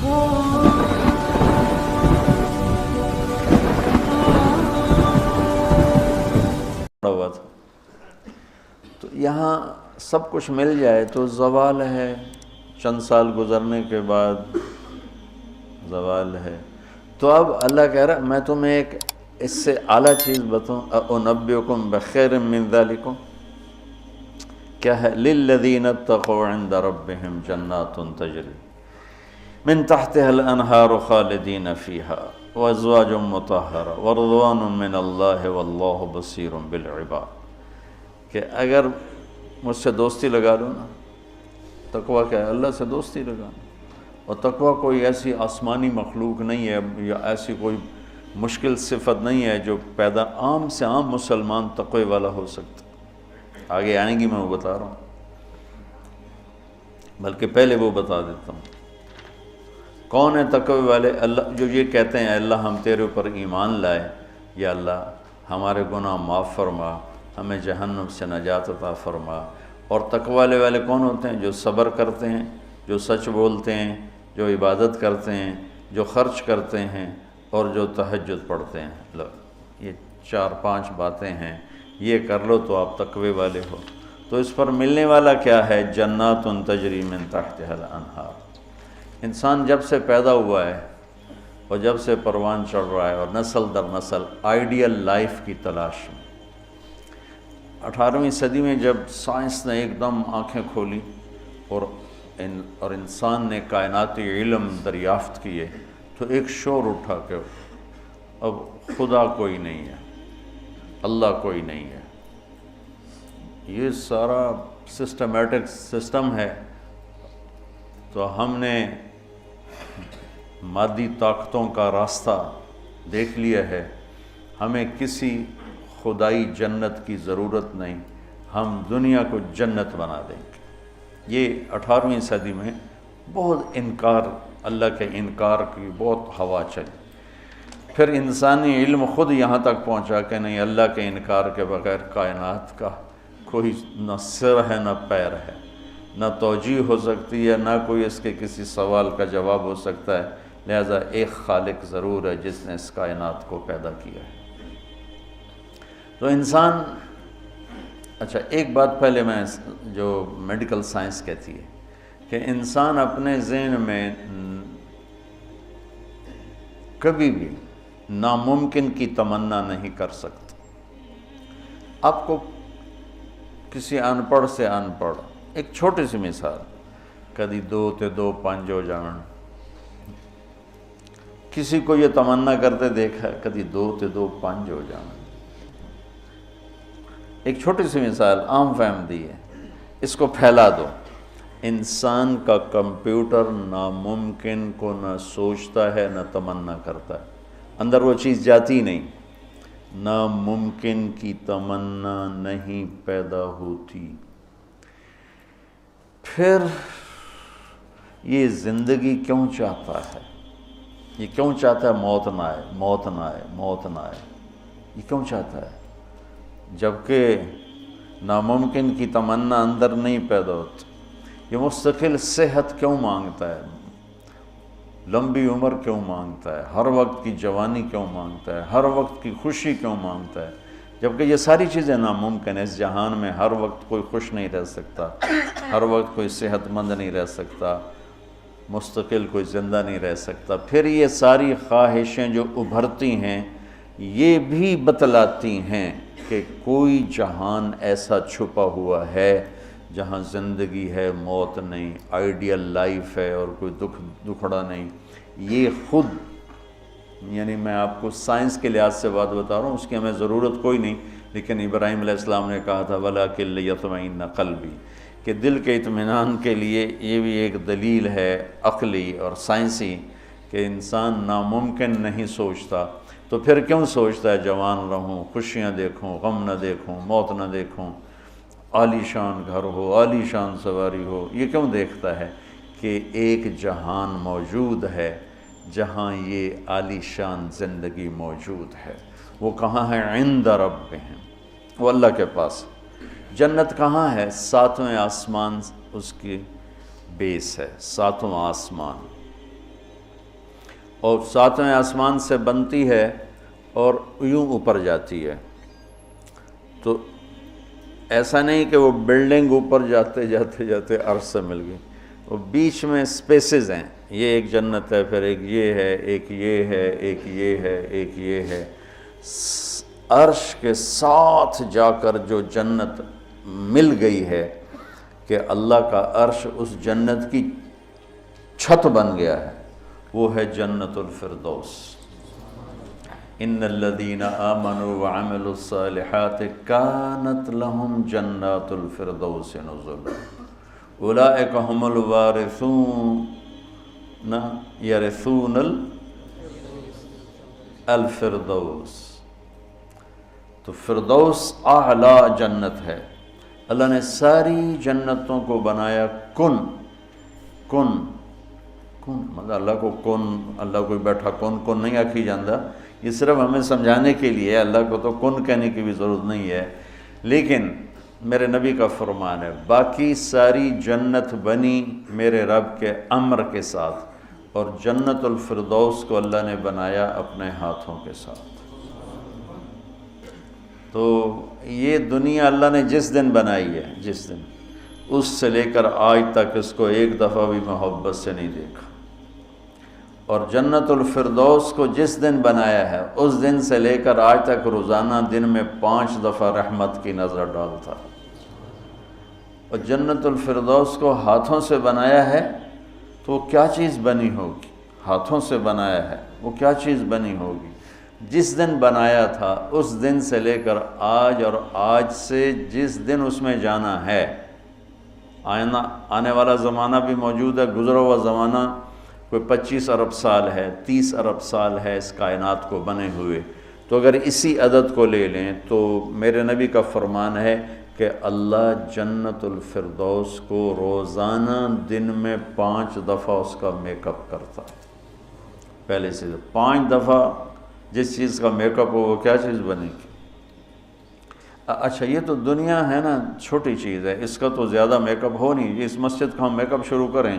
ہوا تھا تو یہاں سب کچھ مل جائے تو زوال ہے، چند سال گزرنے کے بعد زوال ہے۔ تو اب اللہ کہہ رہا میں تمہیں ایک اس سے اعلیٰ چیز بتاؤں، انبئکم بخیر من ذالکم، کیا ہے؟ للذین اتقوا عند ربہم جنات تجری من تحتها الانہار خالدین فیہا وازواج مطہرہ ورضوان من اللہ واللہ بصیر بالعباد، کہ اگر مجھ سے دوستی لگا لو نا، تقویٰ کیا ہے؟ اللہ سے دوستی لگانا۔ اور تقویٰ کوئی ایسی آسمانی مخلوق نہیں ہے یا ایسی کوئی مشکل صفت نہیں ہے جو پیدا عام سے عام مسلمان تقوی والا ہو سکتا۔ آگے آئیں گی، میں وہ بتا رہا ہوں، بلکہ پہلے وہ بتا دیتا ہوں کون ہے تقوی والے۔ اللہ جو یہ کہتے ہیں اللہ ہم تیرے اوپر ایمان لائے، یا اللہ ہمارے گناہ معاف فرما، ہمیں جہنم سے نجات عطا فرما۔ اور تقوی والے کون ہوتے ہیں؟ جو صبر کرتے ہیں، جو سچ بولتے ہیں، جو عبادت کرتے ہیں، جو خرچ کرتے ہیں، اور جو تہجد پڑھتے ہیں۔ لو یہ 4-5 باتیں ہیں، یہ کر لو تو آپ تقوی والے ہو۔ تو اس پر ملنے والا کیا ہے؟ جنات تجری من تحتها الانہار۔ انسان جب سے پیدا ہوا ہے اور جب سے پروان چڑھ رہا ہے اور نسل در نسل آئیڈیل لائف کی تلاش میں، 18ویں صدی میں جب سائنس نے ایک دم آنکھیں کھولی اور انسان نے کائناتی علم دریافت کیے، تو ایک شور اٹھا کہ اب خدا کوئی نہیں ہے، اللہ کوئی نہیں ہے۔ یہ سارا سسٹمیٹک سسٹم ہے، تو ہم نے مادی طاقتوں کا راستہ دیکھ لیا ہے، ہمیں کسی خدائی جنت کی ضرورت نہیں، ہم دنیا کو جنت بنا دیں گے۔ یہ 18ویں صدی میں بہت انکار، اللہ کے انکار کی بہت ہوا چلی۔ پھر انسانی علم خود یہاں تک پہنچا کہ نہیں، اللہ کے انکار کے بغیر کائنات کا کوئی نہ سر ہے نہ پیر ہے، نہ توجیہ ہو سکتی ہے، نہ کوئی اس کے کسی سوال کا جواب ہو سکتا ہے، لہذا ایک خالق ضرور ہے جس نے اس کائنات کو پیدا کیا ہے۔ تو انسان، اچھا ایک بات پہلے میں جو میڈیکل سائنس کہتی ہے کہ انسان اپنے ذہن میں کبھی بھی ناممکن کی تمنا نہیں کر سکتا۔ آپ کو کسی ان پڑھ سے ان پڑھ، ایک چھوٹی سی مثال، کدی 2 تے 2 5 ہو جان، کسی کو یہ تمنا کرتے دیکھا کدی 2 تے 2 5 ہو جان۔ ایک چھوٹی سی مثال عام فہم دی ہے، اس کو پھیلا دو۔ انسان کا کمپیوٹر ناممکن کو نہ سوچتا ہے نہ تمنا کرتا ہے، اندر وہ چیز جاتی نہیں، ناممکن کی تمنا نہیں پیدا ہوتی۔ پھر یہ زندگی کیوں چاہتا ہے؟ یہ کیوں چاہتا ہے موت نہ آئے، موت نہ آئے، موت نہ آئے؟ یہ کیوں چاہتا ہے جبکہ ناممکن کی تمنا اندر نہیں پیدا ہوتی؟ یہ مستقل صحت کیوں مانگتا ہے، لمبی عمر کیوں مانگتا ہے، ہر وقت کی جوانی کیوں مانگتا ہے، ہر وقت کی خوشی کیوں مانگتا ہے، جبکہ یہ ساری چیزیں ناممکن ہیں۔ اس جہان میں ہر وقت کوئی خوش نہیں رہ سکتا، ہر وقت کوئی صحت مند نہیں رہ سکتا، مستقل کوئی زندہ نہیں رہ سکتا۔ پھر یہ ساری خواہشیں جو ابھرتی ہیں یہ بھی بتلاتی ہیں کہ کوئی جہان ایسا چھپا ہوا ہے جہاں زندگی ہے، موت نہیں، آئیڈیل لائف ہے اور کوئی دکھڑا نہیں۔ یہ خود، یعنی میں آپ کو سائنس کے لحاظ سے بات بتا رہا ہوں، اس کی ہمیں ضرورت کوئی نہیں، لیکن ابراہیم علیہ السلام نے کہا تھا وَلَٰكِن لِيَطْمَئِنَّ قَلْبِي، کہ دل کے اطمینان کے لیے یہ بھی ایک دلیل ہے عقلی اور سائنسی کہ انسان ناممکن نہیں سوچتا، تو پھر کیوں سوچتا ہے جوان رہوں، خوشیاں دیکھوں، غم نہ دیکھوں، موت نہ دیکھوں، عالی شان گھر ہو، عالی شان سواری ہو؟ یہ کیوں دیکھتا ہے کہ ایک جہان موجود ہے جہاں یہ عالی شان زندگی موجود ہے۔ وہ کہاں ہے؟ عند ربہم، وہ اللہ کے پاس۔ جنت کہاں ہے؟ 7ویں آسمان اس کی بیس ہے، 7واں آسمان۔ اور ساتویں آسمان سے بنتی ہے اور یوں اوپر جاتی ہے. تو ایسا نہیں کہ وہ بلڈنگ اوپر جاتے جاتے جاتے عرش سے مل گئی، وہ بیچ میں سپیسز ہیں. یہ ایک جنت ہے، پھر ایک یہ ہے، ایک یہ ہے، ایک یہ ہے، ایک یہ ہے. عرش کے ساتھ جا کر جو جنت مل گئی ہے کہ اللہ کا عرش اس جنت کی چھت بن گیا ہے، وہ ہے جنت الفردوس. ان الذین آمنوا وعملوا الصالحات کانت لهم جنات الفردوس نزلا اولئک هم الوارثون یرثون الفردوس. تو فردوس اعلیٰ جنت ہے. اللہ نے ساری جنتوں کو بنایا کن کن کن، مطلب اللہ کو کن، اللہ کوئی بیٹھا کن کن نہیں آکھی جاندہ، یہ صرف ہمیں سمجھانے کے لیے ہے. اللہ کو تو کن کہنے کی بھی ضرورت نہیں ہے، لیکن میرے نبی کا فرمان ہے باقی ساری جنت بنی میرے رب کے امر کے ساتھ، اور جنت الفردوس کو اللہ نے بنایا اپنے ہاتھوں کے ساتھ. تو یہ دنیا اللہ نے جس دن بنائی ہے، جس دن، اس سے لے کر آج تک اس کو ایک دفعہ بھی محبت سے نہیں دیکھا. اور جنت الفردوس کو جس دن بنایا ہے اس دن سے لے کر آج تک روزانہ دن میں 5 دفعہ رحمت کی نظر ڈالتا. اور جنت الفردوس کو ہاتھوں سے بنایا ہے تو وہ کیا چیز بنی ہوگی؟ ہاتھوں سے بنایا ہے، وہ کیا چیز بنی ہوگی؟ جس دن بنایا تھا اس دن سے لے کر آج، اور آج سے جس دن اس میں جانا ہے، آنے والا زمانہ بھی موجود ہے، گزرا ہوا زمانہ کوئی 25 ارب سال ہے، 30 ارب سال ہے اس کائنات کو بنے ہوئے. تو اگر اسی عدد کو لے لیں تو میرے نبی کا فرمان ہے کہ اللہ جنت الفردوس کو روزانہ دن میں 5 دفعہ اس کا میک اپ کرتا ہے. پہلے سے 5 دفعہ جس چیز کا میک اپ ہو وہ کیا چیز بنے گی؟ اچھا یہ تو دنیا ہے نا، چھوٹی چیز ہے، اس کا تو زیادہ میک اپ ہو نہیں. اس مسجد کا ہم میک اپ شروع کریں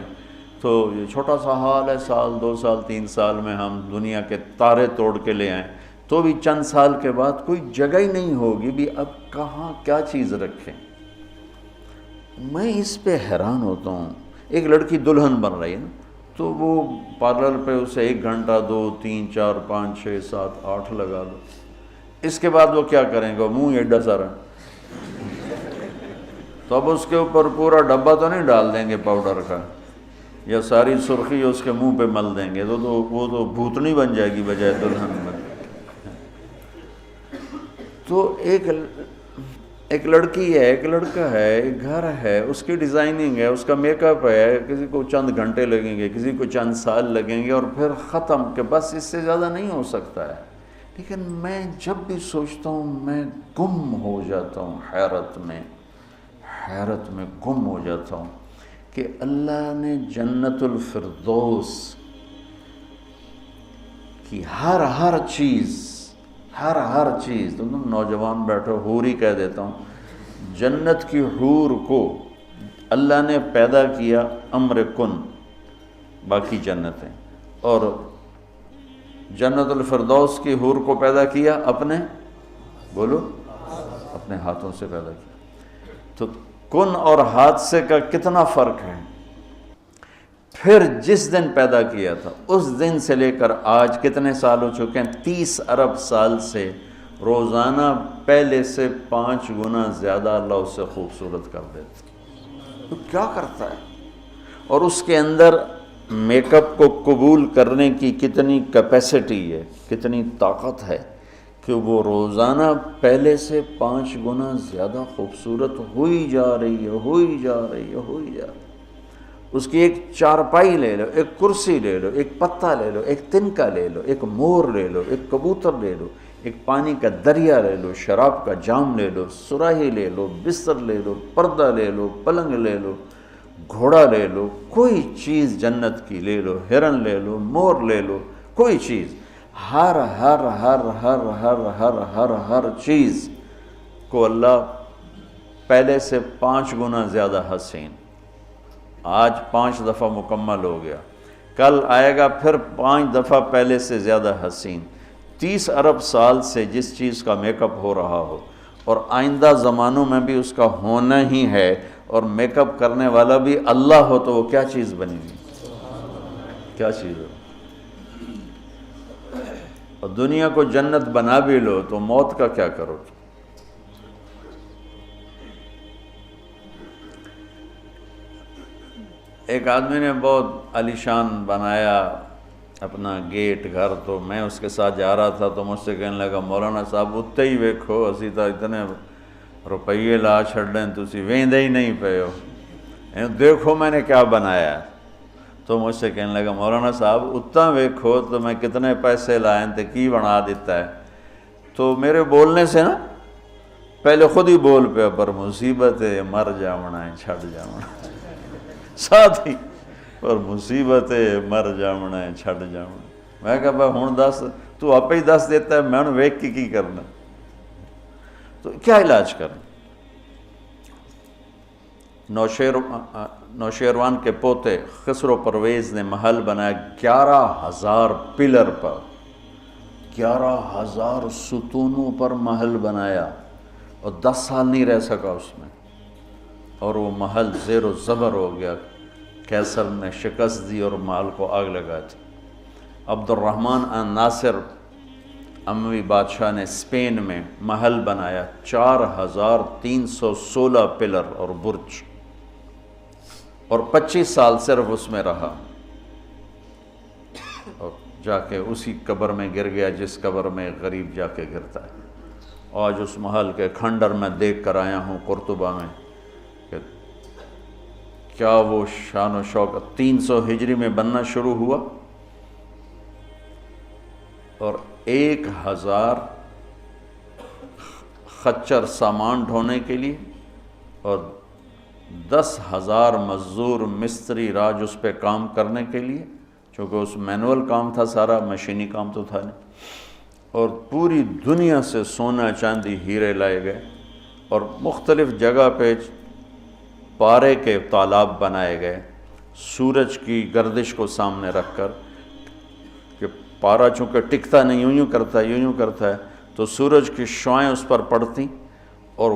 تو یہ چھوٹا سا حال ہے، سال 2 سال 3 سال میں ہم دنیا کے تارے توڑ کے لے آئیں تو بھی چند سال کے بعد کوئی جگہ ہی نہیں ہوگی بھی اب کہاں کیا چیز رکھیں. میں اس پہ حیران ہوتا ہوں. ایک لڑکی دلہن بن رہی ہے نا، تو وہ پارلر پہ اسے 1 گھنٹہ 2 3 4 5 6 7 8 لگا لو. اس کے بعد وہ کیا کریں گے؟ منہ ایڈا سارا، تو اب اس کے اوپر پورا ڈبہ تو نہیں ڈال دیں گے پاؤڈر کا، یا ساری سرخی اس کے منہ پہ مل دیں گے، تو وہ تو بھوتنی بن جائے گی بجائے دلہن میں. تو ایک لڑکی ہے، ایک لڑکا ہے، ایک گھر ہے، اس کی ڈیزائننگ ہے، اس کا میک اپ ہے، کسی کو چند گھنٹے لگیں گے، کسی کو چند سال لگیں گے، اور پھر ختم، کہ بس اس سے زیادہ نہیں ہو سکتا ہے. لیکن میں جب بھی سوچتا ہوں میں گم ہو جاتا ہوں، حیرت میں گم ہو جاتا ہوں کہ اللہ نے جنت الفردوس کی ہر چیز تم نوجوان بیٹھو، حور ہی کہہ دیتا ہوں، جنت کی حور کو اللہ نے پیدا کیا امر کن، باقی جنتیں، اور جنت الفردوس کی حور کو پیدا کیا اپنے ہاتھوں سے پیدا کیا. تو کن اور حادثے کا کتنا فرق ہے. پھر جس دن پیدا کیا تھا اس دن سے لے کر آج کتنے سال ہو چکے ہیں؟ 30 ارب سال سے روزانہ پہلے سے 5 گنا زیادہ اللہ اسے خوبصورت کر دیتا. تو کیا کرتا ہے؟ اور اس کے اندر میک اپ کو قبول کرنے کی کتنی کیپیسٹی ہے، کتنی طاقت ہے کہ وہ روزانہ پہلے سے 5 گنا زیادہ خوبصورت ہوئی جا رہی ہے. اس کی ایک چارپائی لے لو، ایک کرسی لے لو، ایک پتا لے لو، ایک تنکا لے لو، ایک مور لے لو، ایک کبوتر لے لو، ایک پانی کا دریا لے لو، شراب کا جام لے لو، سراہی لے لو، بستر لے لو، پردہ لے لو، پلنگ لے لو، گھوڑا لے لو، کوئی چیز جنت کی لے لو، ہرن لے لو، مور لے لو، کوئی چیز، ہر چیز کو اللہ پہلے سے 5 گنا زیادہ حسین. آج 5 دفعہ مکمل ہو گیا. کل آئے گا پھر 5 دفعہ پہلے سے زیادہ حسین. 30 ارب سال سے جس چیز کا میک اپ ہو رہا ہو اور آئندہ زمانوں میں بھی اس کا ہونا ہی ہے، اور میک اپ کرنے والا بھی اللہ ہو، تو وہ کیا چیز بنے گی؟ کیا چیز ہو؟ اور دنیا کو جنت بنا بھی لو تو موت کا کیا کرو؟ ایک آدمی نے بہت عالیشان بنایا اپنا گیٹ گھر، تو میں اس کے ساتھ جا رہا تھا تو مجھ سے کہنے لگا مولانا صاحب اتنے ہی ویکھو اسی تو اتنے روپیے لا چھڑیں تسی ویندے ہی نہیں پے ہو، دیکھو میں نے کیا بنایا ہے. تو مجھ سے کہنے لگا مولانا صاحب اتنا ویکھو تو میں کتنے پیسے لائیں تے کی بنا دیتا ہے. تو میرے بولنے سے نا پہلے خود ہی بول پہ پر مصیبت ہے مر جاونا ہے چھڑ جاونا ہے، ساتھ ہی پر مصیبت ہے مر جاونا ہے چھڑ جاونا. میں کہا بھائی ہون دس، تو آپ ہی دس دیتا ہے، میں نے ویکھ کی کرنا. تو کیا علاج کریں؟ نوشیروان کے پوتے خسرو پرویز نے محل بنایا 11,000 پلر پر، 11,000 ستونوں پر محل بنایا، اور 10 سال نہیں رہ سکا اس میں، اور وہ محل زیر و زبر ہو گیا. کیسر نے شکست دی اور محل کو آگ لگا دی. عبد الرحمن ناصر اموی بادشاہ نے اسپین میں محل بنایا 4,316 پلر اور برج، اور 25 سال صرف اس میں رہا، اور جا کے اسی قبر میں گر گیا جس قبر میں غریب جا کے گرتا ہے. آج اس محل کے کھنڈر میں دیکھ کر آیا ہوں قرطبہ میں کہ کیا وہ شان و شوکت 300 ہجری میں بننا شروع ہوا، اور 1,000 خچر سامان ڈھونے کے لیے اور 10,000 مزدور مستری راج اس پہ کام کرنے کے لیے، چونکہ اس مینول کام تھا سارا، مشینی کام تو تھا نہیں. اور پوری دنیا سے سونا چاندی ہیرے لائے گئے، اور مختلف جگہ پہ پارے کے تالاب بنائے گئے سورج کی گردش کو سامنے رکھ کر، کہ پارا چونکہ ٹکتا نہیں، یوں کرتا ہے یوں کرتا ہے، تو سورج کی شعائیں اس پر پڑتی، اور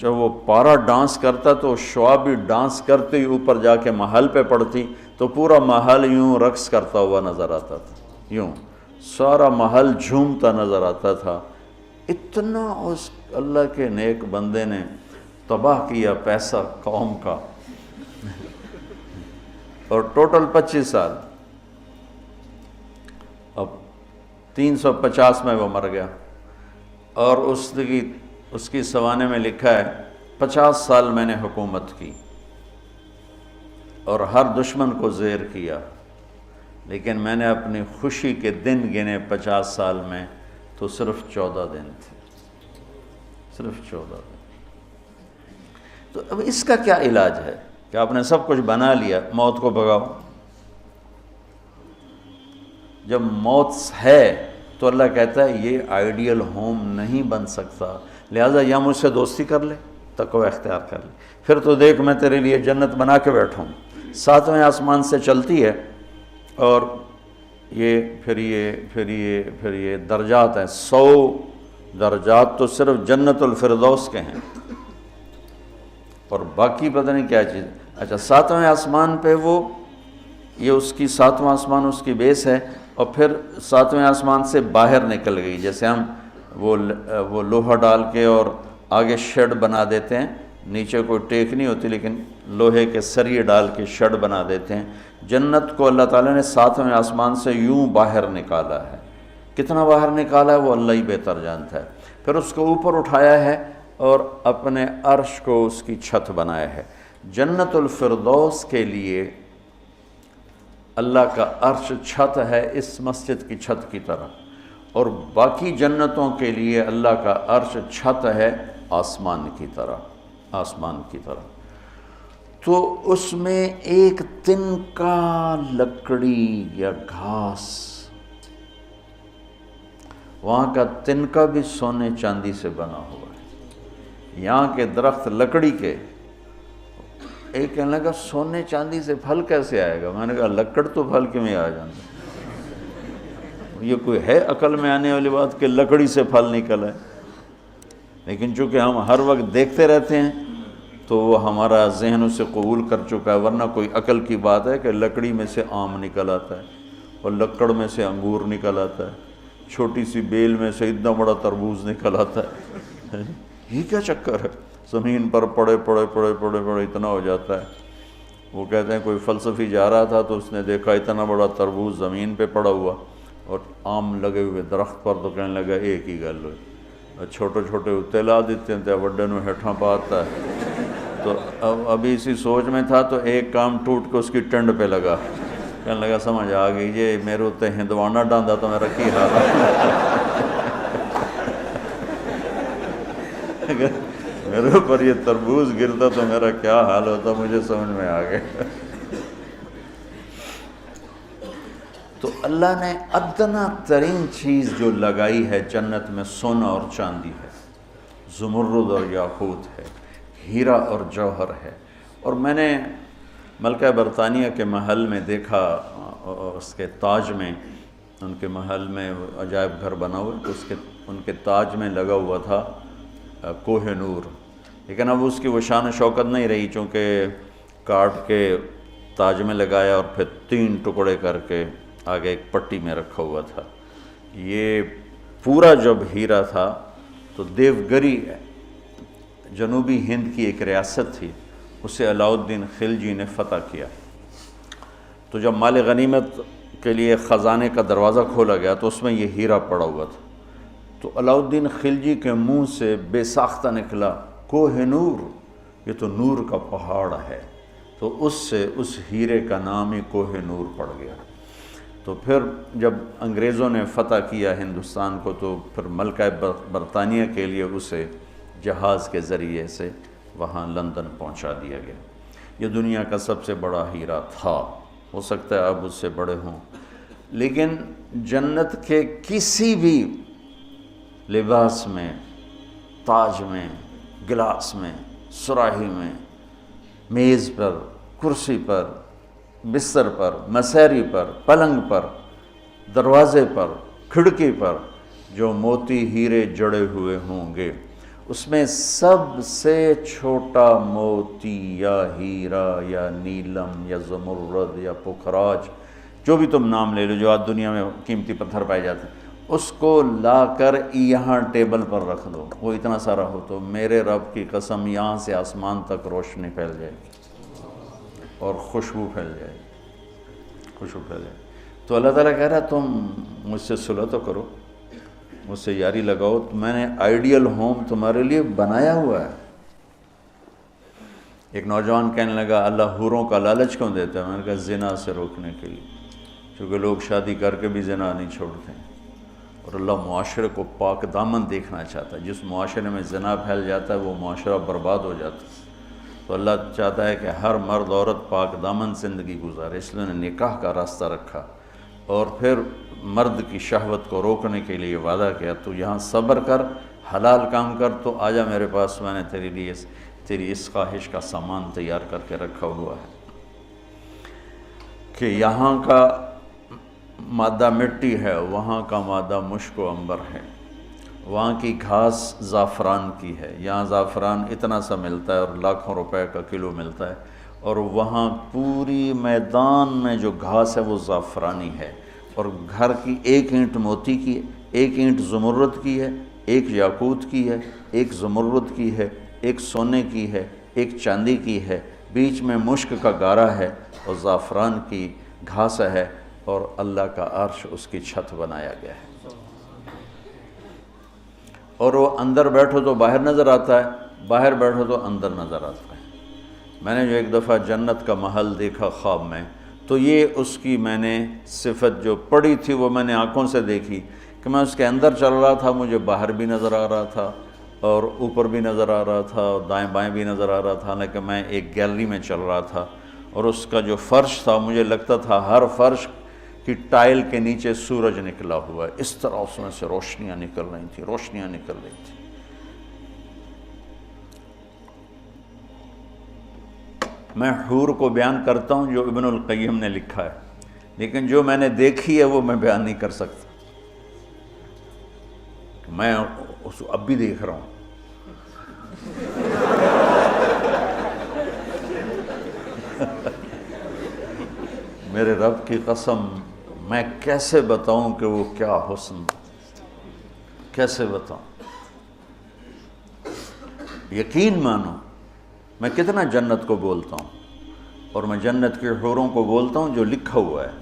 جب وہ پارا ڈانس کرتا تو شعا بھی ڈانس کرتے ہی اوپر جا کے محل پہ پڑتی، تو پورا محل یوں رقص کرتا ہوا نظر آتا تھا، یوں سارا محل جھومتا نظر آتا تھا. اتنا اس اللہ کے نیک بندے نے تباہ کیا پیسہ قوم کا، اور ٹوٹل 25 سال. اب 350 میں وہ مر گیا، اور اس کی سوانے میں لکھا ہے 50 سال میں نے حکومت کی اور ہر دشمن کو زیر کیا، لیکن میں نے اپنی خوشی کے دن گنے 50 سال میں تو صرف 14 دن تھے، صرف 14 دن. تو اب اس کا کیا علاج ہے کہ آپ نے سب کچھ بنا لیا، موت کو بھگاؤ. جب موت ہے تو اللہ کہتا ہے یہ آئیڈیل ہوم نہیں بن سکتا، لہٰذا یا مجھ سے دوستی کر لے، تقوی اختیار کر لے، پھر تو دیکھ میں تیرے لیے جنت بنا کے بیٹھوں. 7ویں آسمان سے چلتی ہے، اور پھر یہ درجات ہیں. 100 درجات تو صرف جنت الفردوس کے ہیں، اور باقی پتہ نہیں کیا چیز. اچھا 7ویں آسمان پہ یہ اس کی 7واں آسمان اس کی بیس ہے، اور پھر 7ویں آسمان سے باہر نکل گئی. جیسے ہم وہ لوہا ڈال کے اور آگے شیڈ بنا دیتے ہیں، نیچے کوئی ٹیک نہیں ہوتی لیکن لوہے کے سریے ڈال کے شیڈ بنا دیتے ہیں. جنت کو اللہ تعالیٰ نے 7ویں آسمان سے یوں باہر نکالا ہے. کتنا باہر نکالا ہے وہ اللہ ہی بہتر جانتا ہے. پھر اس کو اوپر اٹھایا ہے اور اپنے عرش کو اس کی چھت بنایا ہے. جنت الفردوس کے لیے اللہ کا عرش چھت ہے اس مسجد کی چھت کی طرح، اور باقی جنتوں کے لیے اللہ کا عرش چھت ہے آسمان کی طرح، آسمان کی طرح. تو اس میں ایک تنکا لکڑی یا گھاس، وہاں کا تنکا بھی سونے چاندی سے بنا ہوا ہے. یہاں کے درخت لکڑی کے، ایک کہنے لگا سونے چاندی سے پھل کیسے آئے گا؟ میں نے کہا لکڑ تو پھل کیوں آ جاتا؟ یہ کوئی ہے عقل میں آنے والی بات کہ لکڑی سے پھل نکل آئے؟ لیکن چونکہ ہم ہر وقت دیکھتے رہتے ہیں تو وہ ہمارا ذہن اسے قبول کر چکا ہے، ورنہ کوئی عقل کی بات ہے کہ لکڑی میں سے آم نکل آتا ہے اور لکڑ میں سے انگور نکل آتا ہے، چھوٹی سی بیل میں سے اتنا بڑا تربوز نکل آتا ہے۔ یہ کیا چکر ہے؟ زمین پر پڑے پڑے پڑے پڑے پڑے اتنا ہو جاتا ہے۔ وہ کہتے ہیں کوئی فلسفی جا رہا تھا تو اس نے دیکھا اتنا بڑا تربوز زمین پہ پڑا ہوا اور آم لگے ہوئے درخت پر، تو کہنے لگا ایک ہی گل ہوئی، چھوٹے چھوٹے اتنے لا دیتے ہیں وڈے نو ہیٹھاں پاتا ہے۔ تو ابھی اسی سوچ میں تھا تو ایک کام ٹوٹ کے اس کی ٹنڈ پہ لگا، کہنے لگا سمجھ آ گئی یہ میرے اتنے ہندوانہ ڈاندا تو میرا کی حال ہے، اگر میرے اوپر یہ تربوز گرتا تو میرا کیا حال ہوتا، مجھے سمجھ میں آ گیا۔ تو اللہ نے ادنا ترین چیز جو لگائی ہے جنت میں سونا اور چاندی ہے، زمرد اور یاقوت ہے، ہیرا اور جوہر ہے۔ اور میں نے ملکہ برطانیہ کے محل میں دیکھا، اس کے تاج میں، ان کے محل میں عجائب گھر بنا ہوا تو ان کے تاج میں لگا ہوا تھا کوہ نور، لیکن اب اس کی وہ شان و شوکت نہیں رہی، چونکہ کاٹ کے تاج میں لگایا اور پھر 3 ٹکڑے کر کے آگے ایک پٹی میں رکھا ہوا تھا۔ یہ پورا جب ہیرا تھا تو دیوگری جنوبی ہند کی ایک ریاست تھی، اسے علاؤ الدین خلجی نے فتح کیا۔ تو جب مال غنیمت کے لیے خزانے کا دروازہ کھولا گیا تو اس میں یہ ہیرا پڑا ہوا تھا۔ تو علاؤ الدین خلجی کے منہ سے بے ساختہ نکلا کوہ نور، یہ تو نور کا پہاڑ ہے۔ تو اس سے اس ہیرے کا نام ہی کوہ نور پڑ گیا۔ تو پھر جب انگریزوں نے فتح کیا ہندوستان کو تو پھر ملکہ برطانیہ کے لیے اسے جہاز کے ذریعے سے وہاں لندن پہنچا دیا گیا۔ یہ دنیا کا سب سے بڑا ہیرا تھا، ہو سکتا ہے اب اس سے بڑے ہوں، لیکن جنت کے کسی بھی لباس میں، تاج میں، گلاس میں، سراہی میں، میز پر، کرسی پر، بستر پر، مسیری پر، پلنگ پر، دروازے پر، کھڑکی پر جو موتی ہیرے جڑے ہوئے ہوں گے، اس میں سب سے چھوٹا موتی یا ہیرا یا نیلم یا زمرد یا پکھراج، جو بھی تم نام لے لو جو آج دنیا میں قیمتی پتھر پائے جاتے ہیں، اس کو لا کر یہاں ٹیبل پر رکھ دو، وہ اتنا سارا ہو تو میرے رب کی قسم یہاں سے آسمان تک روشنی پھیل جائے گی اور خوشبو پھیل جائے گی، خوشبو پھیل جائے گی۔ تو اللہ تعالیٰ کہہ رہا ہے تم مجھ سے صلح تو کرو، مجھ سے یاری لگاؤ، تو میں نے آئیڈیل ہوم تمہارے لیے بنایا ہوا ہے۔ ایک نوجوان کہنے لگا اللہ حوروں کا لالچ کیوں دیتا ہے؟ میں نے کہا زنا سے روکنے کے لیے، کیونکہ لوگ شادی کر کے بھی زنا نہیں چھوڑتے ہیں، اور اللہ معاشرے کو پاک دامن دیکھنا چاہتا ہے۔ جس معاشرے میں زنا پھیل جاتا ہے وہ معاشرہ برباد ہو جاتا ہے۔ تو اللہ چاہتا ہے کہ ہر مرد عورت پاک دامن زندگی گزارے، اس لیے نے نکاح کا راستہ رکھا، اور پھر مرد کی شہوت کو روکنے کے لیے وعدہ کیا تو یہاں صبر کر، حلال کام کر، تو آجا میرے پاس، میں نے تیرے لیے تیری اس خواہش کا سامان تیار کر کے رکھا ہوا ہے کہ یہاں کا مادہ مٹی ہے، وہاں کا مادہ مشک و عنبر ہے، وہاں کی گھاس زعفران کی ہے، یہاں زعفران اتنا سا ملتا ہے اور لاکھوں روپے کا کلو ملتا ہے، اور وہاں پوری میدان میں جو گھاس ہے وہ زعفرانی ہے، اور گھر کی ایک اینٹ موتی کی ہے، ایک اینٹ زمرد کی ہے، ایک یاقوت کی ہے، ایک زمرد کی ہے، ایک سونے کی ہے، ایک چاندی کی ہے، بیچ میں مشک کا گارا ہے اور زعفران کی گھاس ہے، اور اللہ کا عرش اس کی چھت بنایا گیا ہے، اور وہ اندر بیٹھو تو باہر نظر آتا ہے، باہر بیٹھو تو اندر نظر آتا ہے۔ میں نے جو ایک دفعہ جنت کا محل دیکھا خواب میں، تو یہ اس کی میں نے صفت جو پڑھی تھی وہ میں نے آنکھوں سے دیکھی کہ میں اس کے اندر چل رہا تھا، مجھے باہر بھی نظر آ رہا تھا اور اوپر بھی نظر آ رہا تھا اور دائیں بائیں بھی نظر آ رہا تھا، حالانکہ میں ایک گیلری میں چل رہا تھا، اور اس کا جو فرش تھا مجھے لگتا تھا ہر فرش کی ٹائل کے نیچے سورج نکلا ہوا ہے، اس طرح اس میں سے روشنیاں نکل رہی تھیں، روشنیاں نکل رہی تھیں۔ میں حور کو بیان کرتا ہوں جو ابن القیم نے لکھا ہے، لیکن جو میں نے دیکھی ہے وہ میں بیان نہیں کر سکتا، میں اس اب بھی دیکھ رہا ہوں۔ میرے رب کی قسم، میں کیسے بتاؤں کہ وہ کیا حسن، کیسے بتاؤں؟ یقین مانو، میں کتنا جنت کو بولتا ہوں، اور میں جنت کے حوروں کو بولتا ہوں جو لکھا ہوا ہے،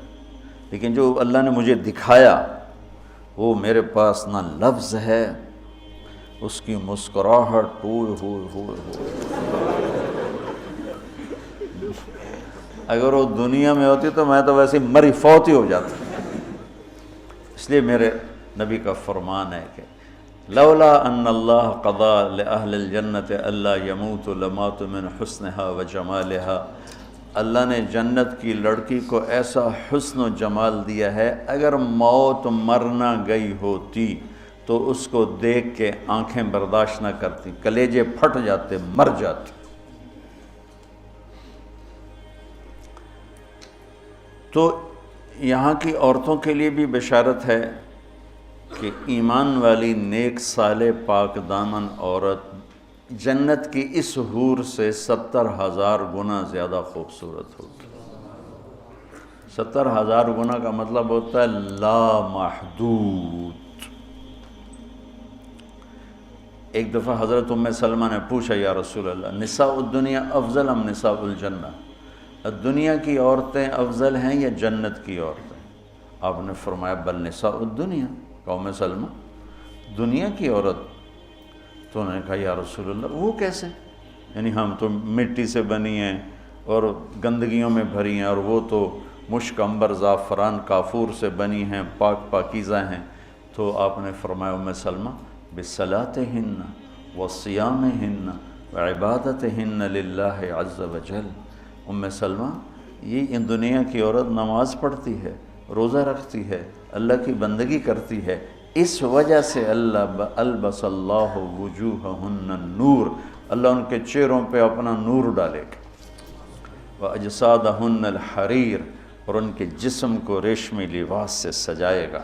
لیکن جو اللہ نے مجھے دکھایا وہ میرے پاس نہ لفظ ہے، اس کی مسکراہٹ ہوئے اگر وہ دنیا میں ہوتی تو میں تو ویسے مری فوت ہی ہو جاتا۔ اس لیے میرے نبی کا فرمان ہے کہ لولا ان اللہ قضا لأہل الجنت الا يموتوا لماتوا من حسنها وجمالها، اللہ نے جنت کی لڑکی کو ایسا حسن و جمال دیا ہے، اگر موت مرنا گئی ہوتی تو اس کو دیکھ کے آنکھیں برداشت نہ کرتی، کلیجے پھٹ جاتے، مر جاتے۔ تو یہاں کی عورتوں کے لیے بھی بشارت ہے کہ ایمان والی نیک صالح پاک دامن عورت جنت کی اس حور سے 70,000 گنا زیادہ خوبصورت ہوگی۔ 70,000 گنا کا مطلب ہوتا ہے لا محدود۔ ایک دفعہ حضرت ام سلمہ نے پوچھا یا رسول اللہ، نساء الدنیا افضل ام نساء الجنہ؟ دنیا کی عورتیں افضل ہیں یا جنت کی عورتیں؟ آپ نے فرمایا بل نساء الدنیا۔ ام سلمہ دنیا کی عورت؟ تو انہوں نے کہا یا رسول اللہ وہ کیسے؟ یعنی ہم تو مٹی سے بنی ہیں اور گندگیوں میں بھری ہیں، اور وہ تو مشک عنبر زعفران کافور سے بنی ہیں، پاک پاکیزہ ہیں۔ تو آپ نے فرمایا ام سلمہ بصلاتہن وصیامہن وعبادتہن للہ عز وجل۔ ام سلمہ یہ ان دنیا کی عورت نماز پڑھتی ہے، روزہ رکھتی ہے، اللہ کی بندگی کرتی ہے، اس وجہ سے البس اللہ وجوہہن النور، اللہ ان کے چہروں پہ اپنا نور ڈالے گا، وَأَجْسَادَهُنَّ الْحَرِيرُ، اور ان کے جسم کو ریشمی لباس سے سجائے گا،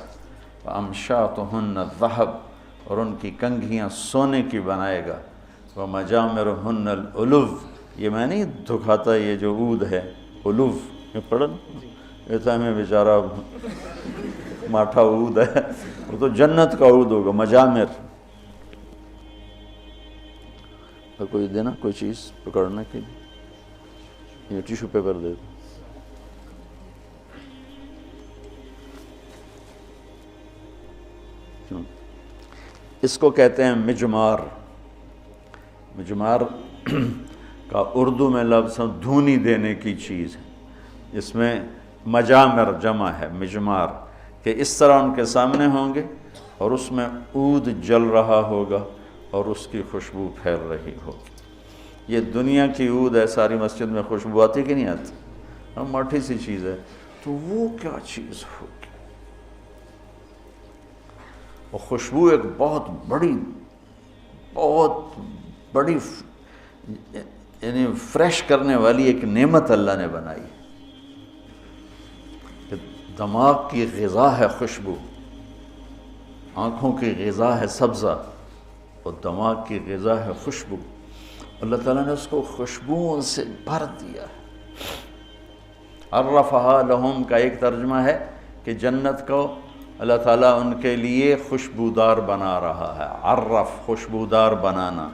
وَأَمْشَاطُهُنَّ الذَّهَبُ، اور ان کی کنگھیاں سونے کی بنائے گا، وَمَجَامِرُهُنَّ الْأُلُوفُ، یہ میں نہیں دکھاتا یہ جو عود ہے الوف، یہ پڑھن ایسا میں بیچارہ ماٹھا عود ہے، وہ تو جنت کا عود ہوگا، مجامر۔ کوئی دینا کوئی چیز پکڑنے کے لیے، یہ ٹیشو پیپر دے دو۔ اس کو کہتے ہیں مجمار۔ مجمار کا اردو میں لفظ دھونی دینے کی چیز ہے، اس میں مجامر جمع ہے مجمار، کہ اس طرح ان کے سامنے ہوں گے اور اس میں عود جل رہا ہوگا اور اس کی خوشبو پھیل رہی ہوگی۔ یہ دنیا کی عود ہے، ساری مسجد میں خوشبو آتی کہ نہیں آتی؟ ہم مٹھی سی چیز ہے، تو وہ کیا چیز ہوگی؟ وہ خوشبو ایک بہت بڑی یعنی فریش کرنے والی ایک نعمت اللہ نے بنائی ہے۔ دماغ کی غذا ہے خوشبو، آنکھوں کی غذا ہے سبزہ، اور دماغ کی غذا ہے خوشبو۔ اللہ تعالیٰ نے اس کو خوشبوؤں سے بھر دیا ہے۔ عرفہا لہم کا ایک ترجمہ ہے کہ جنت کو اللہ تعالیٰ ان کے لیے خوشبودار بنا رہا ہے۔ عرف خوشبودار بنانا،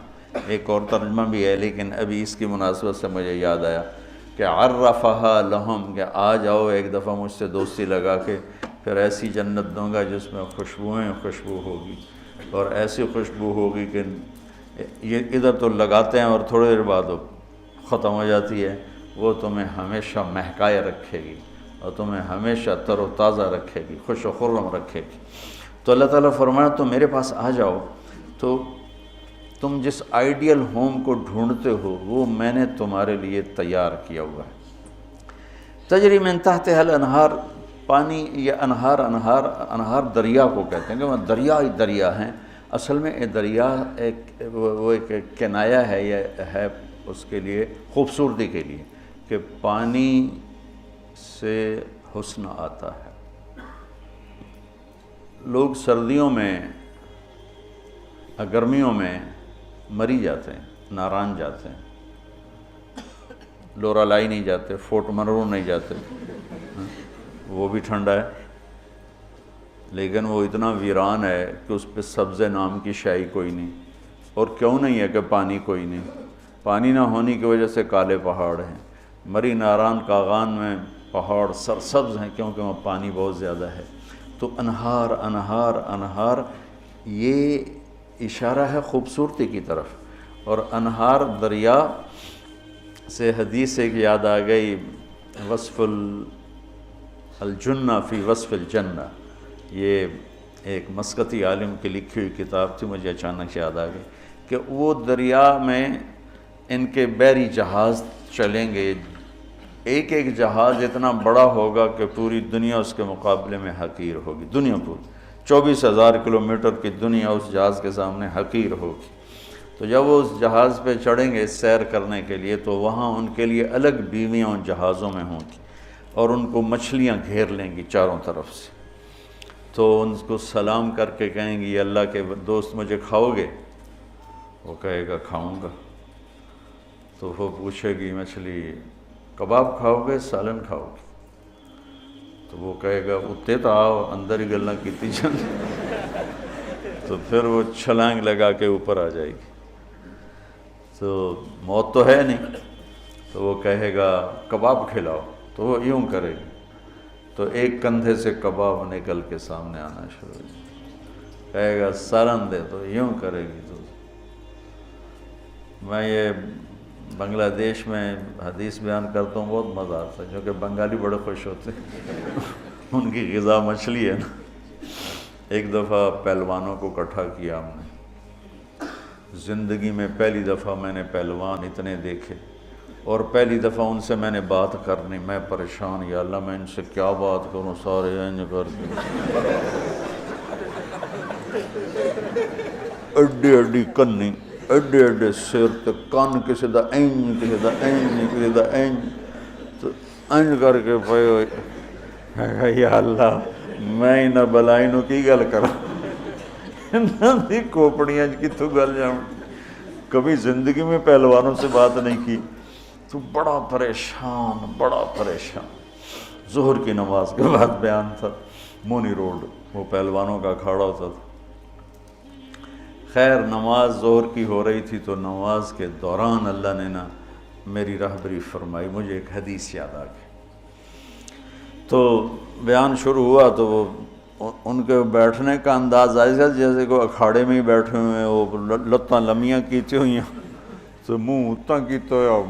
ایک اور ترجمہ بھی ہے لیکن ابھی اس کی مناسبت سے مجھے یاد آیا کہ عرفہا لہم، کہ آ جاؤ ایک دفعہ مجھ سے دوستی لگا کے، پھر ایسی جنت دوں گا جس میں خوشبوئیں خوشبو ہوگی، اور ایسی خوشبو ہوگی کہ یہ ادھر تو لگاتے ہیں اور تھوڑی دیر بعد وہ ختم ہو جاتی ہے، وہ تمہیں ہمیشہ مہکائے رکھے گی اور تمہیں ہمیشہ تر و تازہ رکھے گی، خوش و خرم رکھے گی۔ تو اللہ تعالیٰ فرمایا تم میرے پاس آ جاؤ، تو تم جس آئیڈیل ہوم کو ڈھونڈتے ہو وہ میں نے تمہارے لیے تیار کیا ہوا ہے۔ تجری من تحتہا الانہار، پانی یا انہار دریا کو کہتے ہیں کہ وہ دریائی دریا ہیں۔ اصل میں یہ دریا ایک کنایا ہے، یہ ہے اس کے لیے خوبصورتی کے لیے کہ پانی سے حسن آتا ہے۔ لوگ سردیوں میں گرمیوں میں مری جاتے ہیں، ناران جاتے ہیں، لورالائی نہیں جاتے، فورٹ منرو نہیں جاتے، وہ بھی ٹھنڈا ہے لیکن وہ اتنا ویران ہے کہ اس پہ سبز نام کی شائی کوئی نہیں۔ اور کیوں نہیں ہے کہ پانی کوئی نہیں، پانی نہ ہونے کی وجہ سے کالے پہاڑ ہیں۔ مری ناران کاغان میں پہاڑ سرسبز ہیں کیونکہ وہاں پانی بہت زیادہ ہے۔ تو انہار انہار انہار، یہ اشارہ ہے خوبصورتی کی طرف۔ اور انہار دریا سے حدیث ایک یاد آ گئی، وصف الجنہ فی وصف الجنہ، یہ ایک مسقطی عالم کی لکھی ہوئی کتاب تھی، مجھے اچانک یاد آ گئی کہ وہ دریا میں ان کے بحری جہاز چلیں گے، ایک ایک جہاز اتنا بڑا ہوگا کہ پوری دنیا اس کے مقابلے میں حقیر ہوگی۔ دنیا پوری 24,000 کلومیٹر کی دنیا اس جہاز کے سامنے حقیر ہوگی۔ تو جب وہ اس جہاز پہ چڑھیں گے سیر کرنے کے لیے تو وہاں ان کے لیے الگ بیویاں ان جہازوں میں ہوں گی اور ان کو مچھلیاں گھیر لیں گی چاروں طرف سے۔ تو ان کو سلام کر کے کہیں گی، اللہ کے دوست مجھے کھاؤ گے؟ وہ کہے گا کھاؤں گا۔ تو وہ پوچھے گی مچھلی، کباب کھاؤ گے سالن کھاؤ گے؟ تو وہ کہے گا اتے تو آؤ اندر ہی گلاں کیتی جان۔ تو پھر وہ چھلانگ لگا کے اوپر آ جائے گی۔ تو موت تو ہے نہیں، تو وہ کہے گا کباب کھلاؤ، تو وہ یوں کرے گی تو ایک کندھے سے کباب نکل کے سامنے آنا شروع ہو جائے، کہے گا سالن دے، تو یوں کرے گی۔ تو میں یہ بنگلہ دیش میں حدیث بیان کرتا ہوں، بہت مزہ آتا ہے کیونکہ بنگالی بڑے خوش ہوتے ہیں، ان کی غذا مچھلی ہے نا۔ ایک دفعہ پہلوانوں کو اکٹھا کیا ہم نے، زندگی میں پہلی دفعہ میں نے پہلوان اتنے دیکھے، اور پہلی دفعہ ان سے میں نے بات کرنی، میں پریشان، یا اللہ میں ان سے کیا بات کروں، سارے انج کر کے اڈی اڈی کنی، اڈے اڈے سر تے کان کسی دا اینج کسی دا اینج کسی دا اینج، تو اینج کر کے پے ہوئے، میں کہا یا اللہ میں انہاں بلائی نو کی گل کراں، انہاں دی کھوپڑیاں کتھوں گل جاؤں۔ کبھی زندگی میں پہلوانوں سے بات نہیں کی، تو بڑا پریشان بڑا پریشان۔ ظہر کی نماز کے بعد بیان تھا، مونی روڈ وہ پہلوانوں کا اکھاڑا ہوتا تھا۔ خیر نماز ظہر کی ہو رہی تھی تو نماز کے دوران اللہ نے نا میری راہبری فرمائی، مجھے ایک حدیث یاد آ گئی۔ تو بیان شروع ہوا تو وہ ان کے بیٹھنے کا انداز ایسا جیسے کوئی اکھاڑے میں ہی بیٹھے ہوئے ہیں، وہ لتاں لمیاں کیتی ہوئی ہیں تو منہ اتنا کیتا ہوا،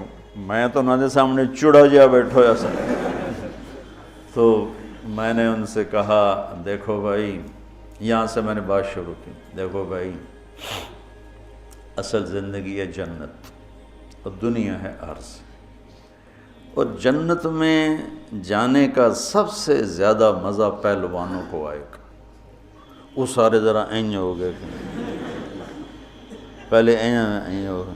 میں تو انہوں نے سامنے چڑا جہا بیٹھا ہوا سا۔ تو میں نے ان سے کہا دیکھو بھائی، یہاں سے میں نے بات شروع کی، دیکھو بھائی اصل زندگی ہے جنت اور دنیا ہے عرض، اور جنت میں جانے کا سب سے زیادہ مزہ پہلوانوں کو آئے گا۔ وہ سارے ذرا این ہو گئے، پہلے این ہو گئے،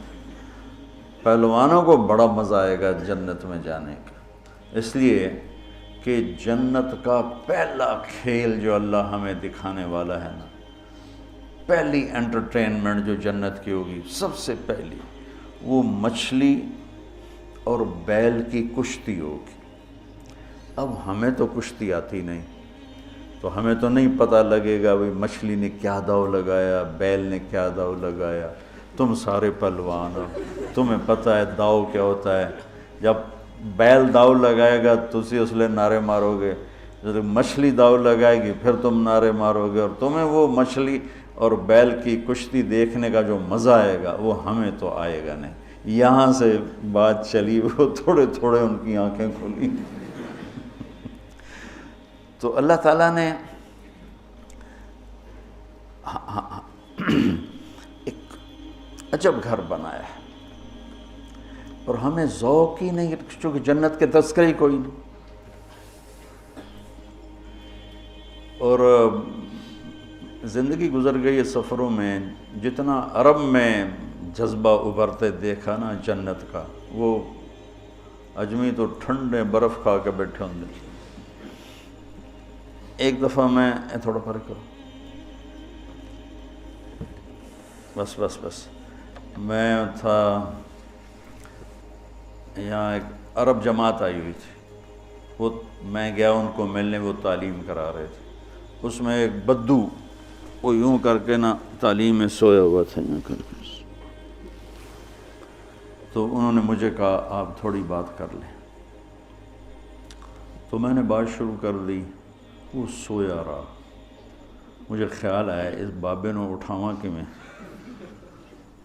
پہلوانوں کو بڑا مزہ آئے گا جنت میں جانے کا، اس لیے کہ جنت کا پہلا کھیل جو اللہ ہمیں دکھانے والا ہے نا، پہلی انٹرٹینمنٹ جو جنت کی ہوگی سب سے پہلی، وہ مچھلی اور بیل کی کشتی ہوگی۔ اب ہمیں تو کشتی آتی نہیں، تو ہمیں تو نہیں پتہ لگے گا بھئی مچھلی نے کیا داؤ لگایا، بیل نے کیا داؤ لگایا۔ تم سارے پہلوان ہو، تمہیں پتہ ہے داؤ کیا ہوتا ہے۔ جب بیل داؤ لگائے گا تسی اس لئے نعرے مارو گے، جب مچھلی داؤ لگائے گی پھر تم نعرے مارو گے، اور تمہیں وہ مچھلی اور بیل کی کشتی دیکھنے کا جو مزہ آئے گا وہ ہمیں تو آئے گا نہیں۔ یہاں سے بات چلی، وہ تھوڑے تھوڑے ان کی آنکھیں کھلی۔ تو اللہ تعالیٰ نے ایک عجب گھر بنایا ہے، اور ہمیں ذوق ہی نہیں، چونکہ جنت کے تذکرے ہی کوئی نہیں۔ اور زندگی گزر گئی ہے سفروں میں، جتنا عرب میں جذبہ ابھرتے دیکھا نا جنت کا، وہ اجمی تو ٹھنڈے برف کھا کے بیٹھے ہوں گے. ایک دفعہ میں تھوڑا فرق کرو، بس بس بس، میں تھا یہاں، ایک عرب جماعت آئی ہوئی تھی، وہ میں گیا ان کو ملنے، وہ تعلیم کرا رہے تھے. اس میں ایک بدو وہ یوں کر کے نا تعلیم میں سویا ہوا تھا یوں کر کے. تو انہوں نے مجھے کہا آپ تھوڑی بات کر لیں. تو میں نے بات شروع کر دی. وہ سویا رہا. مجھے خیال آیا اس بابے نے اٹھاواں کہ میں.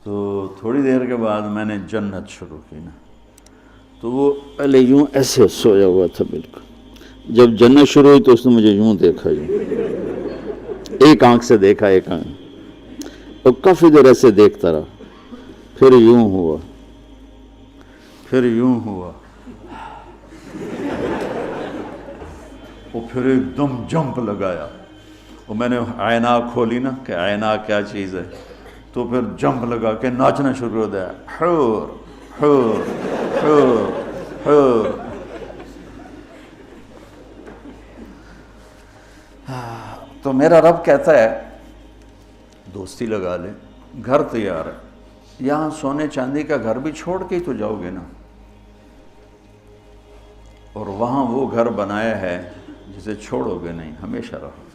تو تھوڑی دیر کے بعد میں نے جنت شروع کی نا. تو وہ پہلے یوں ایسے سویا ہوا تھا بالکل. جب جنت شروع ہوئی تو اس نے مجھے یوں دیکھا، یوں ایک آنکھ سے دیکھا، ایک آنکھ، اور کافی دیر ایسے دیکھتا رہا. پھر یوں ہوا، پھر یوں ہوا، وہ پھر ایک دم جمپ لگایا. اور میں نے عیناک کھولی نا کہ عیناک کیا چیز ہے، تو پھر جمپ لگا کے ناچنا شروع ہو گیا. حور حور حور حور. تو میرا رب کہتا ہے دوستی لگا لے، گھر تیار ہے. یہاں سونے چاندی کا گھر بھی چھوڑ کے ہی تو جاؤ گے نا، اور وہاں وہ گھر بنایا ہے جسے چھوڑو گے نہیں، ہمیشہ رہو.